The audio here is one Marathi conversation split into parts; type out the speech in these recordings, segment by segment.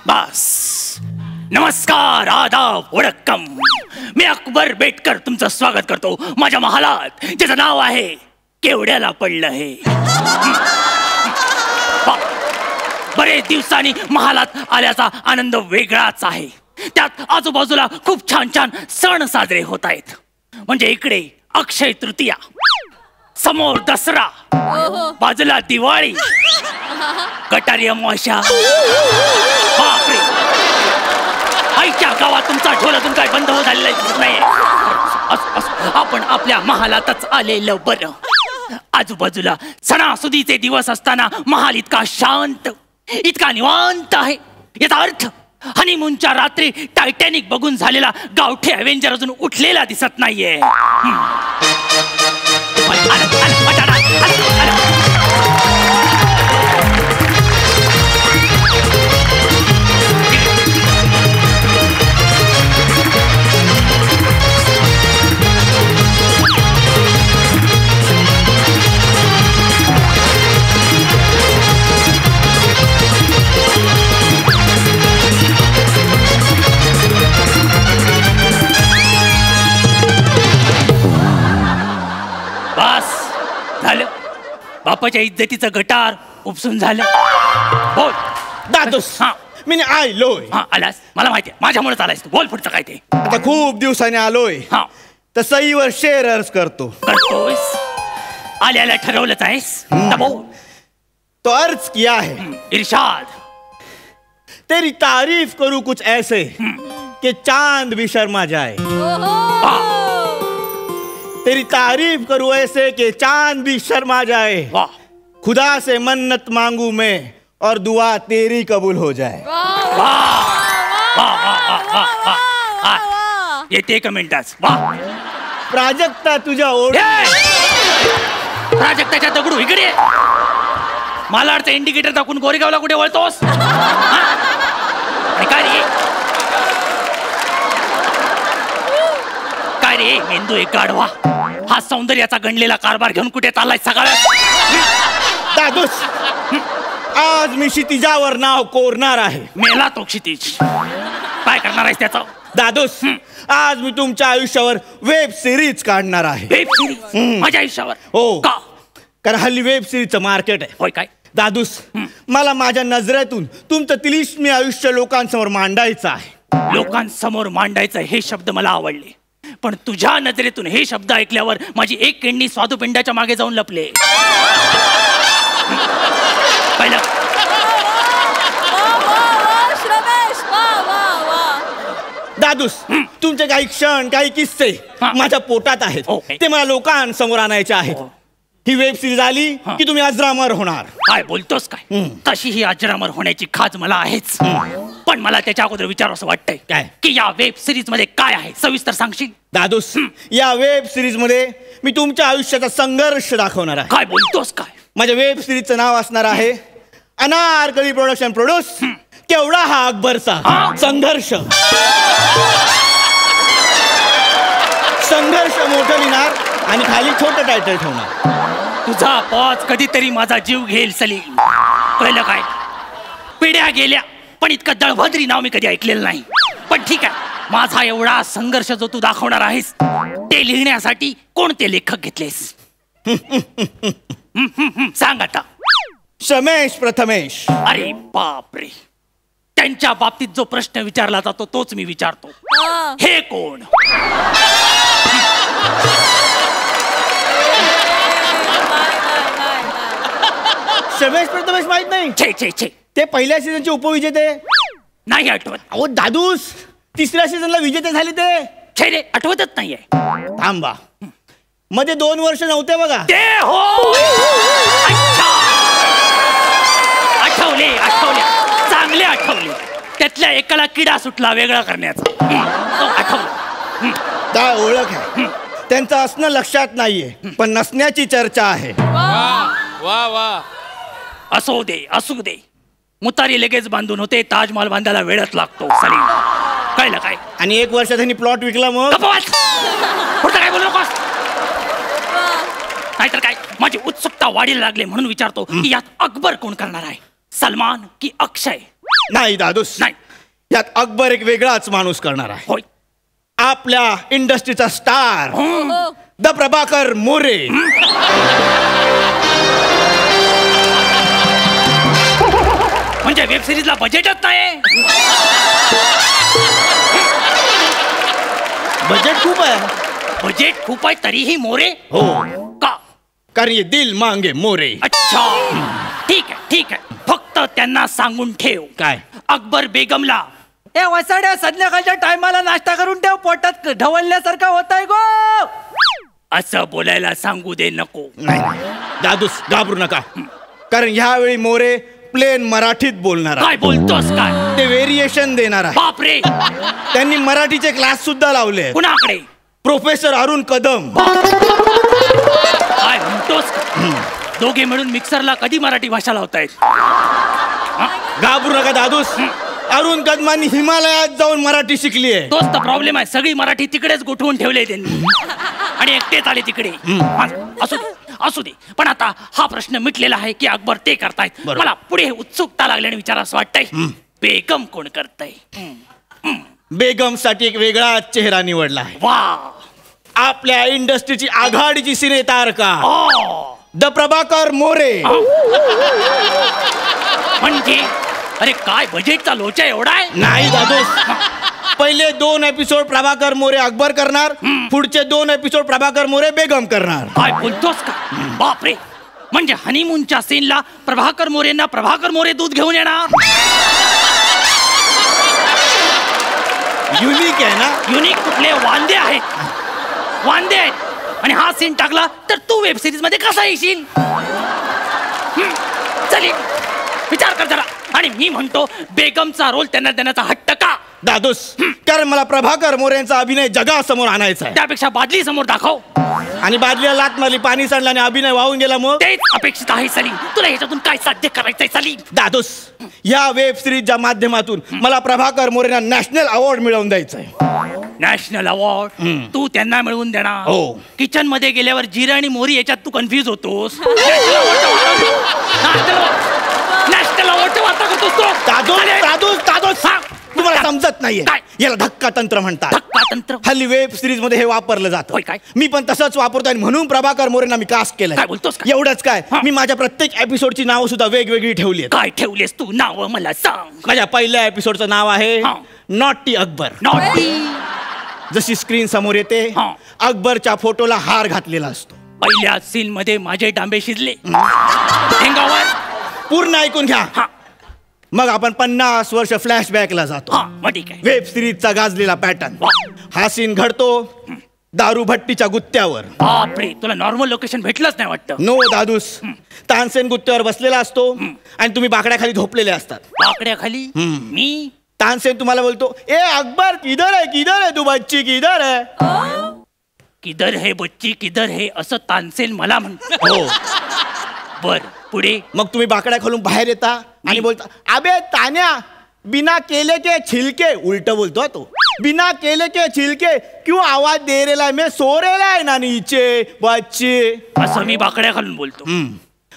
बस. नमस्कार, आदाब, वडक्कम. मी अकबर बेटकर तुमचं स्वागत करतो माझ्या महालात, ज्याचं नाव आहे केवड्याला पडलं हे. बरेच दिवसांनी महालात आल्याचा आनंद वेगळाच आहे. त्यात आजूबाजूला खूप छान छान सण साजरे होत आहेत. म्हणजे इकडे अक्षय तृतीया, समोर दसरा, बाजूला दिवाळी, गटारी अमावस्या. बापरे, आईच्या गावात तुमचा ढोलातून काय बंद होत झालेला दिसत नाही. आपण आपल्या महालातच आलेलं बरं. आजूबाजूला सणासुदीचे दिवस असताना महाल इतका शांत, इतका निवांत आहे. याचा अर्थ हनीमूनच्या रात्री टायटॅनिक बघून झालेला गावठी अव्हेंजर अजून उठलेला दिसत नाहीये. झालं, बापाच्या इज्जतीचं गटार उपसून झालं. बोल दादूस. हा, मी आलोय. हा, आलास, मला माहिती आहे, माझ्यामुळेच आलास तू. बोल पुढचं काय ते. आता खूप दिवसाने आलोय. हा, तर सईवर शेर अर्ज करतोस. आल्याला ठरवलंच आहेस. बोल. तो अर्ज किया है. इरशाद. तेरी तारीफ करूं कुछ ऐसे कि चांद भी शर्मा जाए. तेरी तारीफ करूं ऐसे कि चांद भी शर्मा जाए. वाह. खुदा से मन्नत मांगू मैं और दुआ तेरी कबूल हो जाए. येते कमेंटास. वाह. प्राजक्ता तुझ्या ओढ. प्राजक्ताच्या दगडू इकडे. मला अडचं इंडिकेटर दाखवून गोरेगावला कुठे वळतोस? काय रे, काय रे मेंदू एक गाढवा. हा सौंदर्याचा गणलेला कारभार घेऊन कुठे चाललाय सगळ्या? दादूस, आज मी क्षितिजावर नाव कोरणार आहे. मेला तो क्षितिज. काय करणार आहेस त्याचं? दादूस, आज मी तुमच्या आयुष्यावर वेब सिरीज काढणार आहे. वेब सिरीज माझ्या आयुष्यावर? हो. का? कारण हल्ली वेब सिरीजचं मार्केट आहे. होय काय? दादूस, मला माझ्या नजरेतून तुमचं तिलिस्मी आयुष्य लोकांसमोर मांडायचं आहे. लोकांसमोर मांडायचं हे शब्द मला आवडले, पण तुझ्या नजरेतून हे शब्द ऐकल्यावर माझी एक किडनी स्वादुपिंडाच्या मागे जाऊन लपले. पहिलं दादूस, तुमचे काही क्षण, काही किस्से माझ्या पोटात आहेत. ते मला लोकांसमोर आणायचे आहेत. ही वेब सिरीज आली की तुम्ही अजरामर होणार. काय बोलतोस काय? तशी ही अजरामर होण्याची खाज मला आहेच, पण मला त्याच्या अगोदर विचार असं वाटतंय काय की या वेब सिरीज मध्ये काय आहे, सविस्तर सांगशील? दादूस, या वेब सिरीज मध्ये मी तुमच्या आयुष्याचा संघर्ष दाखवणार आहे. काय बोलतोस काय? माझ्या वेब सिरीजचं नाव असणार आहे अनारकली प्रोडक्शन प्रोड्यूस केवढा हा अकबरचा संघर्ष. संघर्ष मोठं लिहिणार आणि खाली छोटं टायटल ठेवणार. तुझा पॉज कधीतरी माझा जीव घेईल सलीम. पहिलं काय, पिढ्या गेल्या पण इतकं दळभद्री नाव मी कधी ऐकलेलं नाही. पण ठीक आहे, माझा एवढा संघर्ष जो तू दाखवणार आहेस ते लिहिण्यासाठी कोणते लेखक घेतलेस? सांग आता. शमेश प्रथमेश. अरे बापरे, त्यांच्या बाबतीत जो प्रश्न विचारला जातो तोच मी विचारतो. हे कोण? शमेश प्रथमेश माहित नाही? छे छे छे, ते पहिल्या सीझनचे उपविजेते. नाही आठवत. अहो दादूस, तिसऱ्या सीझनला विजेते झाले ते. छे रे, आठवतच नाहीये. थांबा, मध्ये 2 वर्ष नव्हते बघा ते. हो, आठवले आठवले, चांगले आठवले. त्यातल्या एकाला किडा सुटला वेगळा करण्याचा. आठवलं. काय ओळख आहे त्यांचं असणं लक्षात नाहीये, पण नसण्याची चर्चा आहे. वा वा. असू दे असू दे, मुतारी लगेच बांधून होते, ताजमहल बांधायला वेळच लागतो सलीम. कळलं काय? आणि 1 वर्षात त्यांनी प्लॉट विकला. मग पुढचं काय बोलू नकोस. नाहीतर काय, माझी उत्सुकता वाढीला लागले म्हणून विचारतो की यात अकबर कोण करणार आहे, सलमान की अक्षय? नाही दादूस, नाही. यात अकबर एक वेगळाच माणूस करणार आहे. होय. आपल्या इंडस्ट्रीचा स्टार द प्रभाकर मोरे. म्हणजे वेब सिरीजला बजेटच नाही. बजेट खूप आहे. बजेट खूप आहे तरीही मोरे. हो, का? कारण ये दिल मांगे मोरे. अच्छा, ठीक आहे ठीक आहे. फक्त त्यांना सांगून ठेव काय? अकबर बेगमला ए वसाड्या, संध्याकाळच्या टायमाला नाश्ता करून ठेव, पोटात ढवळल्यासारखा होताय गो. असं बोलायला सांगू दे नको. नाही दादूस, घाबरू नका, कारण ह्यावेळी मोरे प्लेन मराठीत बोलणार आहे. काय बोलतोस काय? ते व्हेरिएशन देणार आहे. बापरे, त्यांनी मराठीचे क्लास सुद्धा लावले आहेत. कुणाकडे? प्रोफेसर अरुण कदम. काय म्हणतोस? दोघे मिळून मिक्सरला कधी मराठी भाषा लावतायत? घाबरू नका दादूस, अरुण कदमांनी हिमालयात जाऊन मराठी शिकली आहे. तोच तर प्रॉब्लेम आहे, सगळी मराठी तिकडेच गोठवून ठेवले त्यांनी आणि एकटेच आले तिकडे. असू दे असू दे, पण आता हा प्रश्न मिटलेला आहे की अकबर ते करतायत. बरोबर. मला पुढे उत्सुकता लागल्याने विचारावं वाटतंय, बेगम कोण करताय? बेगम साठी एक वेगळा चेहरा निवडला आहे. वा, आपल्या इंडस्ट्रीची आघाडीची सिने तारका ओ, द प्रभाकर मोरे. म्हणजे अरे काय बजेटचा लोचा एवढा आहे? नाही दादोस, पहिले 2 एपिसोड प्रभाकर मोरे अकबर करणार, पुढचे 2 एपिसोड प्रभाकर मोरे बेगम करणार. काय बोलतोस का? बापरे, म्हणजे हनीमूनच्या सीनला प्रभाकर मोरेंना प्रभाकर मोरे दूध घेऊन येणार. युनिक आहे ना? युनिक कुठले? वांदे आहेत, वांदे आहेत. आणि हा सीन टाकला तर तू वेब सिरीज मध्ये कसा येशील? चल विचार कर जरा. आणि मी म्हणतो बेगमचा रोल त्यांना देण्याचा हट्ट का? दादोस, कारण मला प्रभाकर मोरेंचा अभिनय जगासमोर आणायचा आहे. त्यापेक्षा बादली समोर दाखव. आणि बादलीला लात मारली, पाणी सांडलं आणि अभिनय वाहून गेला. मग तेच अपेक्षित आहे सलीम. तुला ह्याच्यातून काय साध्य करायचंय सलीम? दादोस, या वेब सिरीजच्या माध्यमातून मला प्रभाकर मोरेंना नॅशनल अवॉर्ड मिळवून द्यायचा आहे. नॅशनल अवॉर्ड तू त्यांना मिळवून देणार? हो. किचन मध्ये गेल्यावर जिरे आणि मोहरी याच्यात तू कन्फ्युज होतोस. नॅशनल अवॉर्डचा वार्ता करतोस तो. दादोस दादोस दादोस, हा. तुम्हाला समजत नाहीये. काय? याला धक्का तंत्र म्हणतात. धक्का तंत्र? हल्ली वेब सिरीज मध्ये हे वापरलं जातं. होय काय? मी पण तसंच वापरतो आणि म्हणून प्रभाकर मोरेंना मी कास्ट केलंय. काय बोलतोस काय? एवढंच काय, हा. मी माझ्या प्रत्येक एपिसोडची नावं सुद्धा वेगवेगळी ठेवली आहेत. काय ठेवलेस तू नाव मला सांग. माझ्या पहिल्या एपिसोडचं नाव आहे हा. नॉटी अकबर. नॉटी. जशी स्क्रीन समोर येते, हा. अकबरच्या फोटोला हार घातलेला असतो. पहिल्या सीन मध्ये माझे डांबे शिजले. ठेंगावर. पूर्ण ऐकून घ्या. हा मग आपण 50 वर्ष फ्लॅशबॅकला जातो. हा, मग ठीक आहे. वेब सिरीजचा गाजलेला पॅटर्न. वा. हा सीन घडतो दारू भट्टीच्या गुत्त्यावर. बापरे, तुला नॉर्मल लोकेशन भेटलंच नाही वाटतं. नो दादूस, तानसेन गुत्त्यावर बसलेला असतो आणि तुम्ही बाकड्याखाली झोपलेले असतात. बाकड्याखाली मी. तानसेन तुम्हाला बोलतो, ए अकबर किधर है तू बच्ची किधर है. किधर है बच्ची किधर है असं तानसेन मला म्हणतो. हो. बर, पुढे. मग तुम्ही बाकड्या खालून बाहेर येता आणि बोलता, अबे तान्या, बिना केले के छिलके. उलट बोलतो हा तो. बिना केले के छिलके क्यों आवाज दे रेला है, मैं सो रेला है ना नीचे बच्चे. असं मी बाकड्या घालून बोलतो.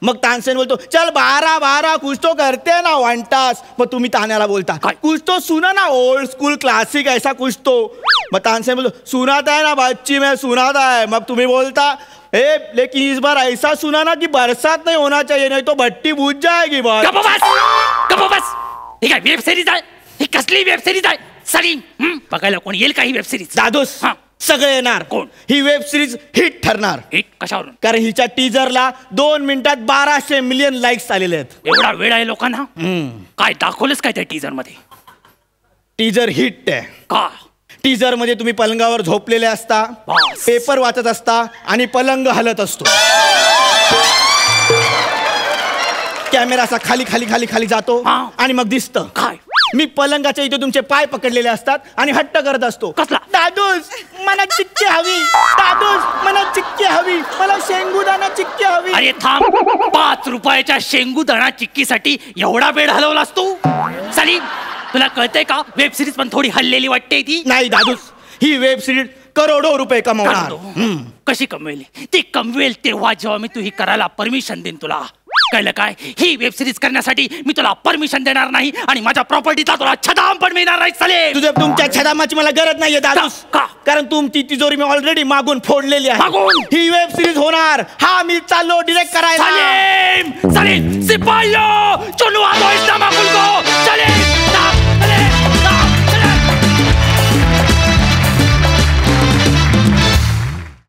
मग तानसेन बोलतो, चल 12 कुछ तो करते ना 1 तास. मग तुम्ही तान्याला बोलता, काय? कुछ तो सुना ना, ओल्ड स्कूल क्लासिक ऐसा कुछ तो. मग तानसेन बोलतो, सुनाता है ना बच्ची, मैं सुनाता है. मग तुम्ही बोलता, ए लेकिन इस बार ऐसा सुना ना कि बरसात नहीं होना चाहिए, नहीं तो भट्टी बुझ जाएगी. गप्प बस, गप्प बस. ही काय वेब सिरीज आहे? ही कसली वेब सिरीज आहे सलीम? बघायला कोण येईल का ही वेब सिरीज? दादोस, हा. सगळे येणार. कोण? ही वेब सिरीज हिट ठरणार. हिट कशावरून? कारण हिच्या टीजरला 2 मिनिटात 1200 मिलियन लाईक्स आलेले आहेत. एवढा वेळ आहे लोकांना? काय दाखवलंच काय त्या टीजर मध्ये? टीजर हिट आहे. का? टीजर मध्ये तुम्ही पलंगावर झोपलेले असता, बस. पेपर वाचत असता आणि पलंग हलत असतो. कॅमेरा असा खाली खाली खाली खाली जातो हा. आणि मग दिसतं काय? मी पलंगाच्या इथे तुमचे पाय पकडलेले असतात आणि हट्ट करत असतो, कसला? दादूस मला चिक्की हवी, दादूस मला चिक्की हवी, मला शेंगुदाणा चिक्की हवी. अरे थांब, 5 रुपयाच्या शेंगूदाणा चिक्कीसाठी एवढा वेळ हलवलास तू? सलीम, तुला कळतंय का? वेब सिरीज पण थोडी हल्लेली वाटते ती. नाही दादूस, ही वेब सिरीज करोडो रुपये कमवणार. कशी कमवेल? ती कमवेल तेव्हा जेव्हा मी तू ही करायला परमिशन देईन तुला. कळलं काय? ही वेब सिरीज करण्यासाठी मी तुला परमिशन देणार नाही आणि माझ्या प्रॉपर्टीचा तुला छदाम पण मिळणार नाही सलीम. तुमच्या छदामाची मला गरज नाहीये दादूस. का? कारण तुमची तिजोरी मी ऑलरेडी मागून फोडलेली आहे. मागून? ही वेब सिरीज होणार. हा मी चाललो डिरेक्ट करायला. सलीम, सलीम, सिपाहियों!